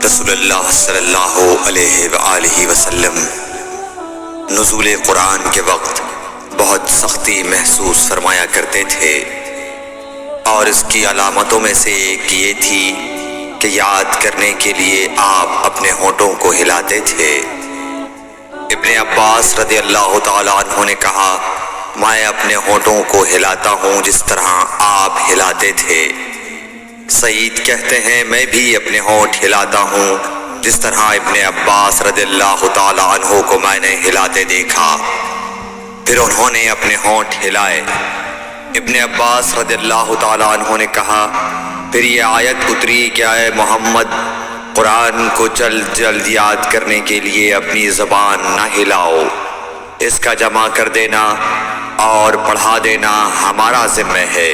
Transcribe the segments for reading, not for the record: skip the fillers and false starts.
رسول اللہ صلی اللہ علیہ وآلہ وسلم نزول قرآن کے وقت بہت سختی محسوس فرمایا کرتے تھے، اور اس کی علامتوں میں سے ایک یہ تھی کہ یاد کرنے کے لیے آپ اپنے ہونٹوں کو ہلاتے تھے۔ ابن عباس رضی اللہ تعالیٰ عنہ نے کہا، میں اپنے ہونٹوں کو ہلاتا ہوں جس طرح آپ ہلاتے تھے۔ سعید کہتے ہیں، میں بھی اپنے ہونٹ ہلاتا ہوں جس طرح ابن عباس رضی اللہ تعالیٰ عنہ کو میں نے ہلاتے دیکھا۔ پھر انہوں نے اپنے ہونٹ ہلائے۔ ابن عباس رضی اللہ تعالیٰ عنہ نے کہا، پھر یہ آیت اتری کہ اے محمد، قرآن کو جلد جلد یاد کرنے کے لیے اپنی زبان نہ ہلاؤ، اس کا جمع کر دینا اور پڑھا دینا ہمارا ذمہ ہے۔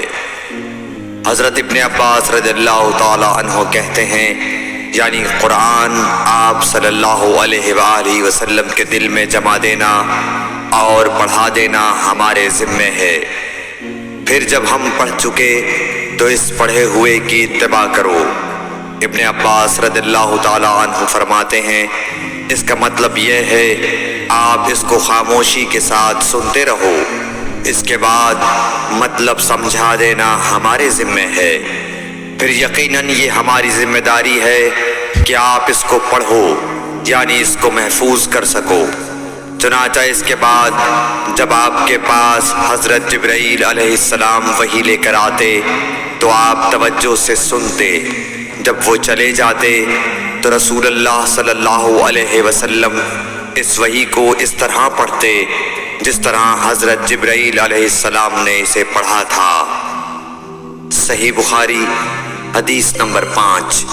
حضرت ابن عباس رضی اللہ تعالیٰ عنہ کہتے ہیں، یعنی قرآن آپ صلی اللہ علیہ وآلہ وسلم کے دل میں جمع دینا اور پڑھا دینا ہمارے ذمہ ہے۔ پھر جب ہم پڑھ چکے تو اس پڑھے ہوئے کی اتباع کرو۔ ابن عباس رضی اللہ تعالیٰ عنہ فرماتے ہیں، اس کا مطلب یہ ہے آپ اس کو خاموشی کے ساتھ سنتے رہو، اس کے بعد مطلب سمجھا دینا ہمارے ذمہ ہے۔ پھر یقیناً یہ ہماری ذمہ داری ہے کہ آپ اس کو پڑھو، یعنی اس کو محفوظ کر سکو۔ چنانچہ اس کے بعد جب آپ کے پاس حضرت جبرائیل علیہ السلام وحی لے کر آتے تو آپ توجہ سے سنتے، جب وہ چلے جاتے تو رسول اللہ صلی اللہ علیہ وسلم اس وحی کو اس طرح پڑھتے جس طرح حضرت جبرائیل علیہ السلام نے اسے پڑھا تھا۔ صحیح بخاری حدیث نمبر 5۔